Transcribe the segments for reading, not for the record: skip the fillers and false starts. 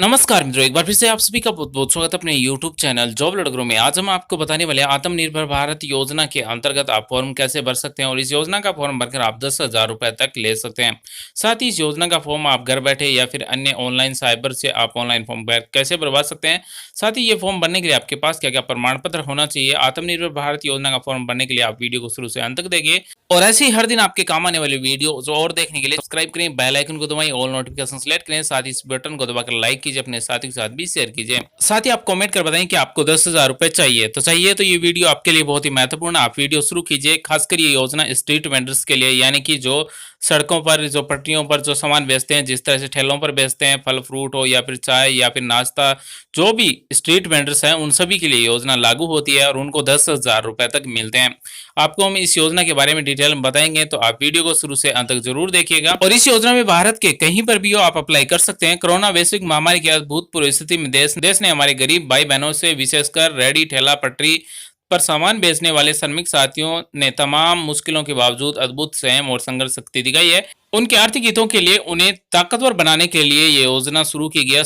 नमस्कार मित्रों, एक बार फिर से आप सभी का बहुत बहुत स्वागत है अपने YouTube चैनल जॉब लड़करों में। आज हम आपको बताने वाले हैं आत्मनिर्भर भारत योजना के अंतर्गत आप फॉर्म कैसे भर सकते हैं और इस योजना का फॉर्म भरकर आप 10,000 रुपए तक ले सकते हैं। साथ ही इस योजना का फॉर्म आप घर बैठे या फिर अन्य ऑनलाइन साइबर से आप ऑनलाइन फॉर्म कैसे भरवा सकते हैं। साथ ही ये फॉर्म भरने के लिए आपके पास क्या क्या प्रमाण पत्र होना चाहिए। आत्मनिर्भर भारत योजना का फॉर्म भरने के लिए आप वीडियो को शुरू से अंत तक देखिए और ऐसे ही हर दिन आपके काम आने वाली वीडियो और देखने के लिए सब्सक्राइब करें, बेल आइकन को दबाएं, ऑल नोटिफिकेशन सेलेक्ट करें, साथ ही इस बटन को दबाकर लाइक कीजिए, अपने साथी के साथ भी शेयर कीजिए। साथ ही आप कमेंट कर बताएं कि आपको 10,000 रुपए चाहिए तो ये वीडियो आपके लिए बहुत ही महत्वपूर्ण है। आप वीडियो शुरू कीजिए। खासकर ये योजना स्ट्रीट वेंडर्स के लिए, यानी कि जो सड़कों पर, जो पटरियों पर जो सामान बेचते हैं, जिस तरह से ठेलों पर बेचते हैं, फल फ्रूट हो या फिर चाय या फिर नाश्ता, जो भी स्ट्रीट वेंडर्स हैं उन सभी के लिए योजना लागू होती है और उनको 10,000 रुपए तक मिलते हैं। आपको हम इस योजना के बारे में डिटेल में बताएंगे, तो आप वीडियो को शुरू से अंत तक जरूर देखिएगा। और इस योजना में भारत के कहीं पर भी हो आप अप्लाई कर सकते हैं। कोरोना वैश्विक महामारी की अभूतपूर्व स्थिति में देश ने हमारे गरीब भाई बहनों से, विशेषकर रेडी ठेला पटरी पर सामान बेचने वाले श्रमिक साथियों ने तमाम मुश्किलों के बावजूद अद्भुत संयम और संघर्ष शक्ति दिखाई है। उनके आर्थिक हितों के लिए उन्हें ताकतवर बनाने के लिए ये योजना शुरू की गई है।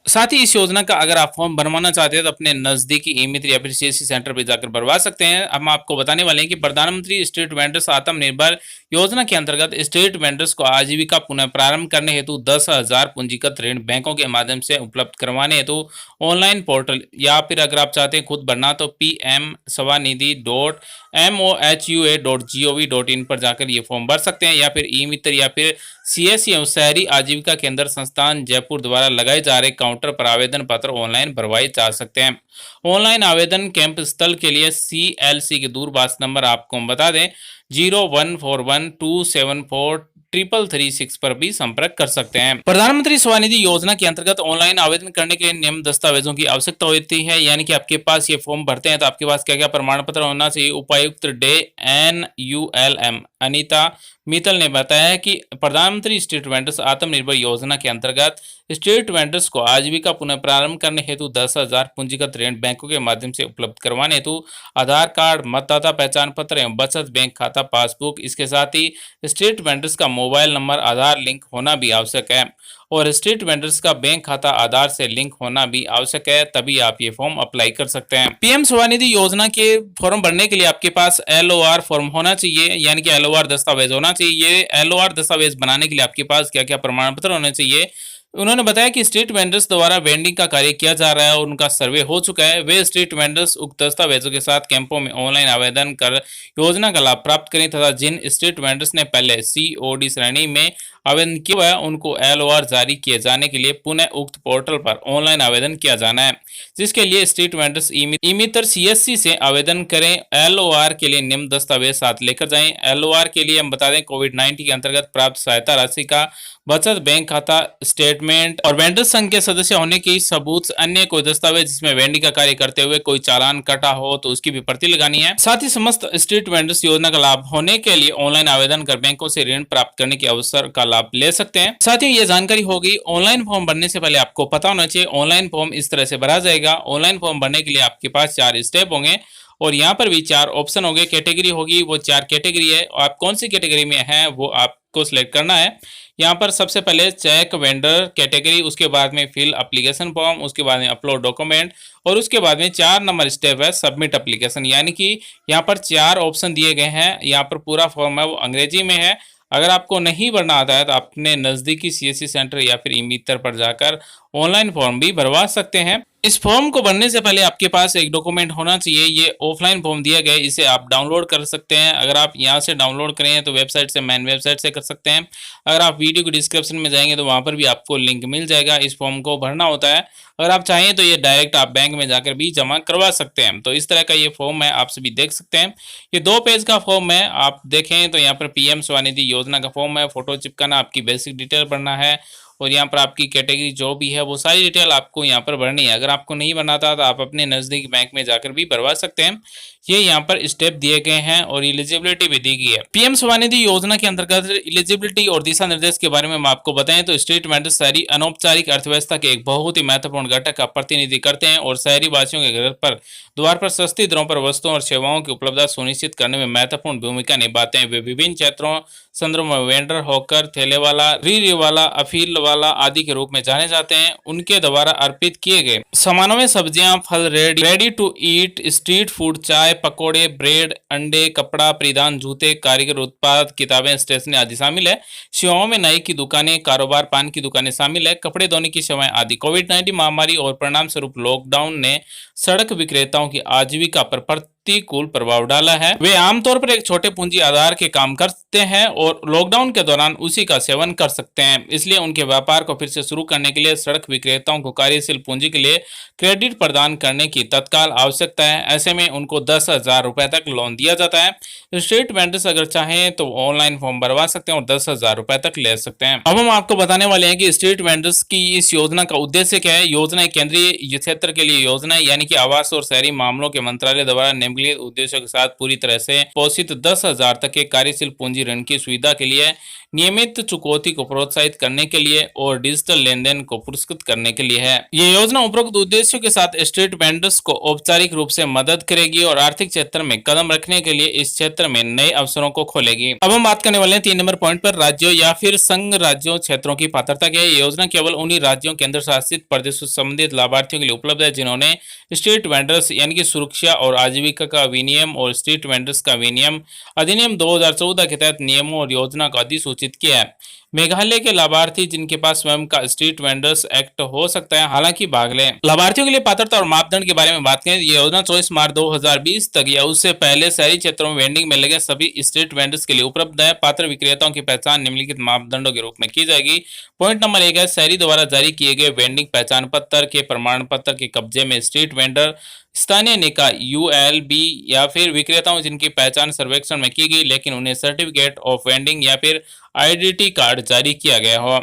साथ ही इस योजना का अगर आप फॉर्म भरवाना चाहते हैं तो अपने नजदीकी ई मित्र या फिर सीएससी सेंटर पर जाकर भरवा सकते हैं। हम आपको बताने वाले हैं कि प्रधानमंत्री स्ट्रीट वेंडर्स आत्मनिर्भर योजना के अंतर्गत स्ट्रीट वेंडर्स को आजीविका पुनः प्रारंभ करने हेतु 10,000 पूंजीगत ऋण बैंकों के माध्यम से उपलब्ध करवाने हेतु ऑनलाइन पोर्टल, या फिर अगर आप चाहते हैं खुद भरना तो pmsvanidhi.mohua.gov.in पर जाकर ये फॉर्म भर सकते हैं, या फिर ई मित्र या फिर सीएससी एवं शहरी आजीविका केंद्र संस्थान जयपुर द्वारा लगाए जा रहे काउंटर पर आवेदन पत्र ऑनलाइन भरवाए जा सकते हैं। ऑनलाइन आवेदन कैंप स्थल के लिए सीएलसी के दूरभाष नंबर आपको हम बता दें 0141274333 पर भी संपर्क कर सकते हैं। प्रधानमंत्री स्वनिधि योजना के अंतर्गत ऑनलाइन आवेदन करने के लिए निम्न दस्तावेजों की आवश्यकता होती है, यानी कि आपके पास ये फॉर्म भरते हैं तो आपके पास क्या क्या प्रमाण पत्र होना चाहिए। उपायुक्त डे NULM अनीता मित्तल ने बताया कि प्रधानमंत्री स्ट्रीट वेंडर्स आत्मनिर्भर योजना के अंतर्गत स्ट्रीट वेंडर्स को आजीविका पुनः प्रारंभ करने हेतु 10,000 पूंजीगत ऋण बैंकों के माध्यम से उपलब्ध करवाने हेतु आधार कार्ड, मतदाता पहचान पत्र एवं बचत बैंक खाता पासबुक, इसके साथ ही स्ट्रीट वेंडर्स का मोबाइल नंबर आधार लिंक होना भी आवश्यक है और स्ट्रीट वेंडर्स का बैंक खाता आधार से लिंक होना भी आवश्यक है, तभी आप ये फॉर्म अप्लाई कर सकते हैं। पीएम स्वनिधि योजना के फॉर्म भरने के लिए आपके पास LOR फॉर्म होना चाहिए, यानी कि LOR दस्तावेज होना चाहिए। ये LOR दस्तावेज बनाने के लिए आपके पास क्या क्या प्रमाण पत्र होने चाहिए। उन्होंने बताया कि स्ट्रीट वेंडर्स द्वारा वेंडिंग का कार्य किया जा रहा है और उनका सर्वे हो चुका है। वे स्ट्रीट वेंडर्स उक्त दस्तावेजों के साथ कैंपों में ऑनलाइन आवेदन कर योजना का लाभ प्राप्त करें तथा जिन स्ट्रीट वेंडर्स ने पहले COD श्रेणी में आवेदन किया हुआ है उनको LOR जारी किए जाने के लिए पुनः उक्त पोर्टल पर ऑनलाइन आवेदन किया जाना है, जिसके लिए स्ट्रीट वेंडर्स ई मित्र CSC से आवेदन करें। LOR के लिए निम्न दस्तावेज साथ लेकर जाएं। LOR के लिए हम बता दें कोविड-19 के अंतर्गत प्राप्त सहायता राशि का बचत बैंक खाता स्टेटमेंट और वेंडर संघ के सदस्य होने की सबूत, अन्य कोई दस्तावेज जिसमें वेंडिंग का कार्य करते हुए कोई चालान कटा हो तो उसकी भी प्रति लगानी है। साथ ही समस्त स्ट्रीट वेंडर्स योजना का लाभ होने के लिए ऑनलाइन आवेदन कर बैंकों से ऋण प्राप्त करने के अवसर का लाभ ले सकते हैं। साथ ही ये जानकारी होगी, ऑनलाइन फॉर्म भरने से पहले आपको पता होना चाहिए ऑनलाइन फॉर्म इस तरह से भरा जाएगा। ऑनलाइन फॉर्म भरने के लिए आपके पास 4 स्टेप होंगे और यहाँ पर भी 4 ऑप्शन होंगे। कैटेगरी होगी, वो 4 कैटेगरी है और आप कौन सी कैटेगरी में है वो आपको सिलेक्ट करना है। यहाँ पर सबसे पहले चेक वेंडर कैटेगरी, उसके बाद में फिल एप्लीकेशन फॉर्म, उसके बाद में अपलोड डॉक्यूमेंट और उसके बाद में 4 नंबर स्टेप है सबमिट एप्लीकेशन। यानी कि यहाँ पर 4 ऑप्शन दिए गए हैं। यहाँ पर पूरा फॉर्म है वो अंग्रेजी में है। अगर आपको नहीं भरना आता है तो अपने नज़दीकी CSC सेंटर या फिर ई मित्र पर जाकर ऑनलाइन फॉर्म भी भरवा सकते हैं। इस फॉर्म को भरने से पहले आपके पास एक डॉक्यूमेंट होना चाहिए। ये ऑफलाइन फॉर्म दिया गया है, इसे आप डाउनलोड कर सकते हैं। अगर आप यहाँ से डाउनलोड करें तो वेबसाइट से, मेन वेबसाइट से कर सकते हैं। अगर आप वीडियो के डिस्क्रिप्शन में जाएंगे तो वहाँ पर भी आपको लिंक मिल जाएगा। इस फॉर्म को भरना होता है। अगर आप चाहें तो ये डायरेक्ट आप बैंक में जाकर भी जमा करवा सकते हैं। तो इस तरह का ये फॉर्म है, आप सभी देख सकते हैं। ये 2 पेज का फॉर्म है। आप देखें तो यहाँ पर PM स्वनिधि योजना का फॉर्म है, फोटो चिपकाना, आपकी बेसिक डिटेल भरना है और यहाँ पर आपकी कैटेगरी जो भी है वो सारी डिटेल आपको यहाँ पर भरनी है। अगर आपको नहीं भरना था तो आप अपने नज़दीकी बैंक में जाकर भी भरवा सकते हैं। ये यहाँ पर स्टेप दिए गए हैं और एलिजिबिलिटी भी दी गई है। पीएम स्वनिधि योजना के अंतर्गत एलिजिबिलिटी और दिशा निर्देश के बारे में हम आपको बताएं तो स्ट्रीट वेंडर्स शहरी अनौपचारिक अर्थव्यवस्था के एक बहुत ही महत्वपूर्ण घटक का प्रतिनिधि करते हैं और शहरी वासियों के घर पर द्वार पर सस्ती दरों पर वस्तुओं और सेवाओं की उपलब्धता सुनिश्चित करने में महत्वपूर्ण भूमिका निभाते हैं। वे विभिन्न क्षेत्रों संदर्भ में वेंडर, हॉकर, ठेले वाला, री वाला, अफील वाला आदि के रूप में जाने जाते हैं। उनके द्वारा अर्पित किए गए सामानों में सब्जियां, फल, ready to eat, street food, चाय, पकौड़े, ब्रेड, अंडे, कपड़ा, परिधान, जूते, कारीगर उत्पाद, किताबें, स्टेशनरी आदि शामिल है। सेवाओं में नाई की दुकानें, कारोबार, पान की दुकानें शामिल है, कपड़े धोने की सेवाएं आदि। कोविड-19 महामारी और परिणाम स्वरूप लॉकडाउन ने सड़क विक्रेताओं की आजीविका पर प्रतिकूल प्रभाव डाला है। वे आमतौर पर एक छोटे पूंजी आधार के काम करते हैं और लॉकडाउन के दौरान उसी का सेवन कर सकते हैं। इसलिए उनके व्यापार को फिर से शुरू करने के लिए सड़क विक्रेताओं को कार्यशील पूंजी के लिए क्रेडिट प्रदान करने की तत्काल आवश्यकता है। ऐसे में उनको 10,000 रुपए तक लोन दिया जाता है। स्ट्रीट वेंडर्स अगर चाहें तो ऑनलाइन फॉर्म भरवा सकते हैं और 10,000 रुपए तक ले सकते हैं। अब हम आपको बताने वाले हैं कि स्ट्रीट वेंडर्स की इस योजना का उद्देश्य क्या है। योजना केंद्रीय क्षेत्र के लिए योजना है, यानी कि आवास और शहरी मामलों के मंत्रालय द्वारा निम्नलिखित उद्देश्यों के साथ पूरी तरह से पोषित 10,000 तक के कार्यशील पूंजी ऋण की सुविधा के लिए, नियमित चुकौती को प्रोत्साहित करने के लिए और डिजिटल लेन देन को पुरस्कृत करने के लिए है। ये योजना उपरोक्त उद्देश्यों के साथ स्ट्रीट वेंडर्स को औपचारिक रूप से मदद करेगी और आर्थिक क्षेत्र में कदम रखने के लिए इस क्षेत्र में नए अवसरों को खोलेगी। अब हम बात करने वाले हैं 3 नंबर पॉइंट पर, राज्यों या फिर संघ राज्यों क्षेत्रों की पात्रता की है। ये योजना केवल उन्हीं राज्यों, केंद्र शासित प्रदेशों से संबंधित लाभार्थियों के लिए उपलब्ध है जिन्होंने स्ट्रीट वेंडर्स यानी कि सुरक्षा और आजीविका का विनियम और स्ट्रीट वेंडर्स का विनियम अधिनियम 2014 के तहत नियमों और योजना को अधिसूचित किया है। मेघालय के लाभार्थी जिनके पास स्वयं का स्ट्रीट वेंडर्स एक्ट हो सकता है, हालांकि भाग लें। लाभार्थियों के लिए पात्रता और मापदंड के बारे में बात करें, ये योजना 24 मार्च 2020 तक या उससे पहले शहरी क्षेत्रों में वेंडिंग में लगे सभी स्ट्रीट वेंडर्स के लिए उपलब्ध है। पात्र विक्रेताओं की पहचान निम्नलिखित मापदंडों के रूप में की जाएगी। पॉइंट नंबर 1 है, शहरी द्वारा जारी किए गए वेंडिंग पहचान पत्र के प्रमाण पत्र के कब्जे में स्ट्रीट वेंडर, स्थानीय निकाय यूएलबी या फिर विक्रेताओं जिनकी पहचान सर्वेक्षण में की गई लेकिन उन्हें सर्टिफिकेट ऑफ वेंडिंग या फिर आईडीटी कार्ड जारी किया गया हो।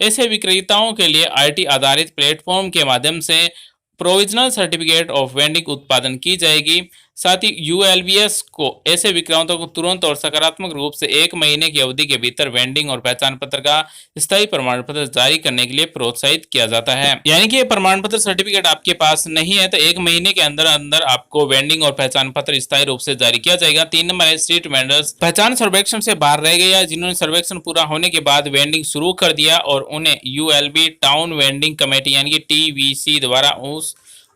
ऐसे विक्रेताओं के लिए आईटी आधारित प्लेटफॉर्म के माध्यम से प्रोविजनल सर्टिफिकेट ऑफ वेंडिंग उत्पादन की जाएगी। साथ ही यूएलबीएस को ऐसे विक्रेताओं को तुरंत और सकारात्मक रूप से 1 महीने की अवधि के भीतर वेंडिंग और पहचान पत्र का स्थायी प्रमाण पत्र जारी करने के लिए प्रोत्साहित किया जाता है। यानी कि ये प्रमाण पत्र सर्टिफिकेट आपके पास नहीं है तो 1 महीने के अंदर अंदर आपको वेंडिंग और पहचान पत्र स्थायी रूप से जारी किया जाएगा। 3 नंबर है, स्ट्रीट वेंडर्स पहचान सर्वेक्षण से बाहर रह गए या जिन्होंने सर्वेक्षण पूरा होने के बाद वेंडिंग शुरू कर दिया और उन्हें यूएलबी टाउन वेंडिंग कमेटी यानी कि टीवीसी द्वारा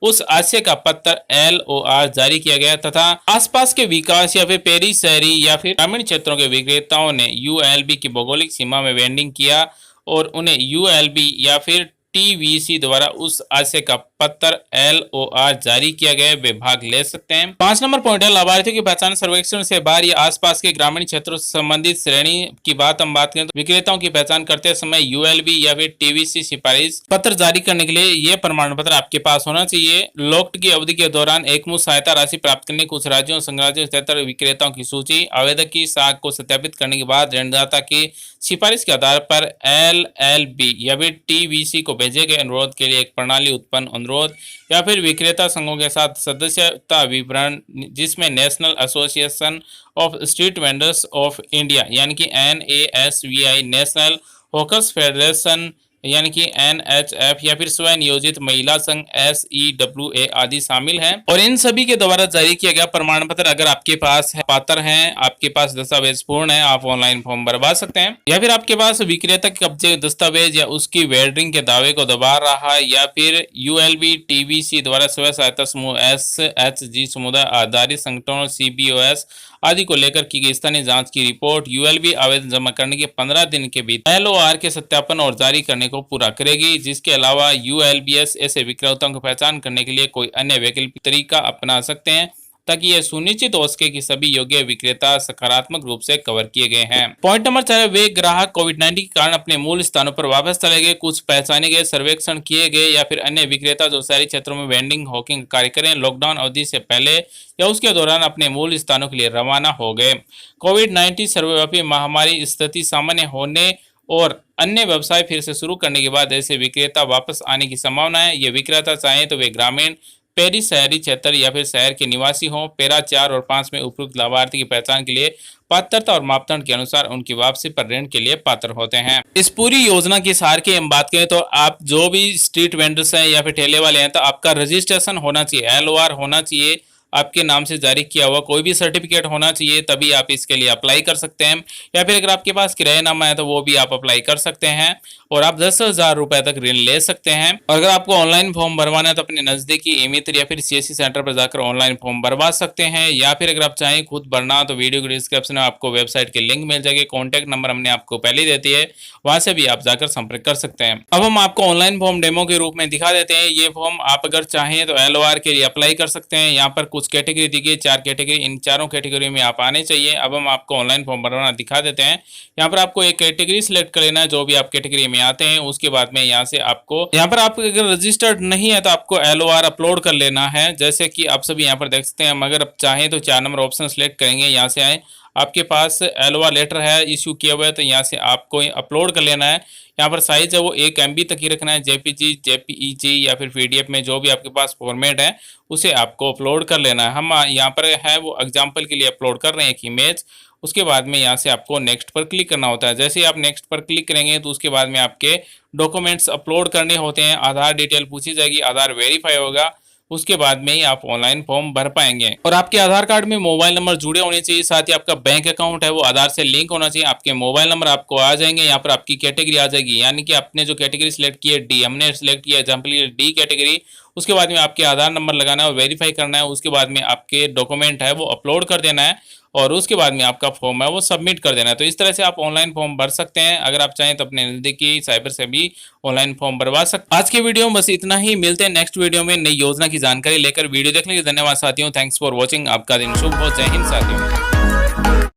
उस आशय का पत्र LOR जारी किया गया तथा आसपास के विकास या फिर पेरी शहरी या फिर ग्रामीण क्षेत्रों के विक्रेताओं ने ULB की भौगोलिक सीमा में वेंडिंग किया और उन्हें ULB या फिर TVC द्वारा उस आशय का पत्र LOR जारी किया गया, वे भाग ले सकते हैं। 5 नंबर पॉइंट है, लाभार्थियों की पहचान सर्वेक्षण से बाहर या आसपास के ग्रामीण क्षेत्रों से संबंधित श्रेणी की बात हम बात करें तो विक्रेताओं की पहचान करते समय ULB या फिर TVC सिफारिश पत्र जारी करने के लिए ये प्रमाण पत्र आपके पास होना चाहिए। लॉकडाउन की अवधि के दौरान एकमुश्त सहायता राशि प्राप्त करने कुछ राज्यों संघ राज्यों स्तर विक्रेताओं की सूची आवेदक की साख को सत्यापित करने के बाद ऋणदाता की सिफारिश के आधार पर LLB या फिर TVC को भेजे गए अनुरोध के लिए एक प्रणाली उत्पन्न अनुरोध या फिर विक्रेता संघों के साथ सदस्यता विवरण जिसमें national association of street vendors of India यानी कि NASVI, नेशनल हॉकर्स फेडरेशन यानी कि NHF या फिर स्वयं नियोजित महिला संघ SEWA आदि शामिल हैं और इन सभी के द्वारा जारी किया गया प्रमाण पत्र अगर आपके पास है, पात्र हैं, आपके पास दस्तावेज पूर्ण है, आप ऑनलाइन फॉर्म भरवा सकते हैं। या फिर आपके पास विक्रेता के कब्जे दस्तावेज या उसकी वेंडिंग के दावे को दबा रहा है या फिर ULB TVC द्वारा स्वयं सहायता समूह SHG समुदाय आधारित संगठनों CBOS आदि को लेकर की गई स्थानीय जांच की रिपोर्ट ULB आवेदन जमा करने के 15 दिन के भीतर LOR के सत्यापन और जारी करने को पूरा करेगी। जिसके अलावा ULBS ऐसे विक्रेताओं की पहचान करने के लिए कोई अन्य वैकल्पिक तरीका अपना सकते हैं ताकि यह सुनिश्चित हो सके कि सभी योग्य विक्रेता सकारात्मक रूप से कवर किए गए हैं। पॉइंट नंबर 4, वे ग्राहक कोविड-19 के कारण अपने मूल स्थानों पर वापस चले गए, कुछ पहचाने गए, सर्वेक्षण किए गए या फिर अन्य विक्रेता जो शहरी क्षेत्रों में वेंडिंग हॉकिंग कार्य करें लॉकडाउन अवधि से पहले या उसके दौरान अपने मूल स्थानों के लिए रवाना हो गए। कोविड-19 सर्वव्यापी महामारी स्थिति सामान्य होने और अन्य व्यवसाय फिर से शुरू करने के बाद ऐसे विक्रेता वापस आने की संभावना है। ये विक्रेता चाहें तो वे ग्रामीण, पेरी शहरी क्षेत्र या फिर शहर के निवासी हों। पैरा 4 और 5 में उपयुक्त लाभार्थी की पहचान के लिए पात्रता और मापदंड के अनुसार उनकी वापसी पर ऋण के लिए पात्र होते हैं। इस पूरी योजना की सार की हम बात करें तो आप जो भी स्ट्रीट वेंडर्स हैं या फिर ठेले वाले हैं तो आपका रजिस्ट्रेशन होना चाहिए, LOR होना चाहिए, आपके नाम से जारी किया हुआ कोई भी सर्टिफिकेट होना चाहिए, तभी आप इसके लिए अप्लाई कर सकते हैं। या फिर अगर आपके पास किरायानामा है तो वो भी आप अप्लाई कर सकते हैं और आप 10,000 रुपए तक ऋण ले सकते हैं। और अगर आपको ऑनलाइन फॉर्म भरवाना है तो अपने नजदीकी ई-मित्र या फिर सीएससी सेंटर पर जाकर ऑनलाइन फॉर्म भरवा सकते हैं। या फिर अगर आप चाहें खुद भरना तो वीडियो के डिस्क्रिप्शन में आपको वेबसाइट के लिंक मिल जाएगी, कॉन्टैक्ट नंबर हमने आपको पहले ही देती है, वहां से भी आप जाकर संपर्क कर सकते हैं। अब हम आपको ऑनलाइन फॉर्म डेमो के रूप में दिखा देते हैं। ये फॉर्म आप अगर चाहें तो LOR के लिए अप्लाई कर सकते हैं। यहाँ पर कुछ कैटेगरी दी गई, 4 कैटेगरी, इन चारों कैटेगरी में आप आने चाहिए। अब हम आपको ऑनलाइन फॉर्म भरवाना दिखा देते हैं। यहाँ पर आपको एक कैटेगरी सिलेक्ट कर लेना है, जो भी आप कैटेगरी में आते हैं। उसके बाद में यहाँ से आपको, यहाँ पर आप अगर रजिस्टर्ड नहीं है तो आपको LOR अपलोड कर लेना है। जैसे कि आप सभी यहाँ पर देख सकते हैं। हम अगर आप चाहें तो 4 नंबर ऑप्शन सिलेक्ट करेंगे, यहाँ से आए, आपके पास LOR लेटर है इश्यू किया हुआ है तो यहाँ से आपको अपलोड कर लेना है। यहाँ पर साइज है वो 1 MB तक ही रखना है, JPG, JPEG या फिर PDF में जो भी आपके पास फॉर्मेट है उसे आपको अपलोड कर लेना है। हम यहाँ पर है वो एग्जाम्पल के लिए अपलोड कर रहे हैं एक इमेज। उसके बाद में यहाँ से आपको नेक्स्ट पर क्लिक करना होता है। जैसे ही आप नेक्स्ट पर क्लिक करेंगे तो उसके बाद में आपके डॉक्यूमेंट्स अपलोड करने होते हैं। आधार डिटेल पूछी जाएगी, आधार वेरीफाई होगा, उसके बाद में ही आप ऑनलाइन फॉर्म भर पाएंगे। और आपके आधार कार्ड में मोबाइल नंबर जुड़े होने चाहिए, साथ ही आपका बैंक अकाउंट है वो आधार से लिंक होना चाहिए। आपके मोबाइल नंबर आपको आ जाएंगे, यहाँ पर आपकी कैटेगरी आ जाएगी, यानी कि आपने जो कैटेगरी सिलेक्ट की है डी, हमने सिलेक्ट किया एग्जाम्पल डी कैटेगरी। उसके बाद में आपके आधार नंबर लगाना है और वेरीफाई करना है। उसके बाद में आपके डॉक्यूमेंट है वो अपलोड कर देना है और उसके बाद में आपका फॉर्म है वो सबमिट कर देना है। तो इस तरह से आप ऑनलाइन फॉर्म भर सकते हैं। अगर आप चाहें तो अपने नजदीकी साइबर से भी ऑनलाइन फॉर्म भरवा सकते हैं। आज के वीडियो में बस इतना ही, मिलते हैं नेक्स्ट वीडियो में नई योजना की जानकारी लेकर। वीडियो देखने के लिए धन्यवाद साथियों, थैंक्स फॉर वॉचिंग। आपका दिन शुभ हो, जय हिंद साथियों।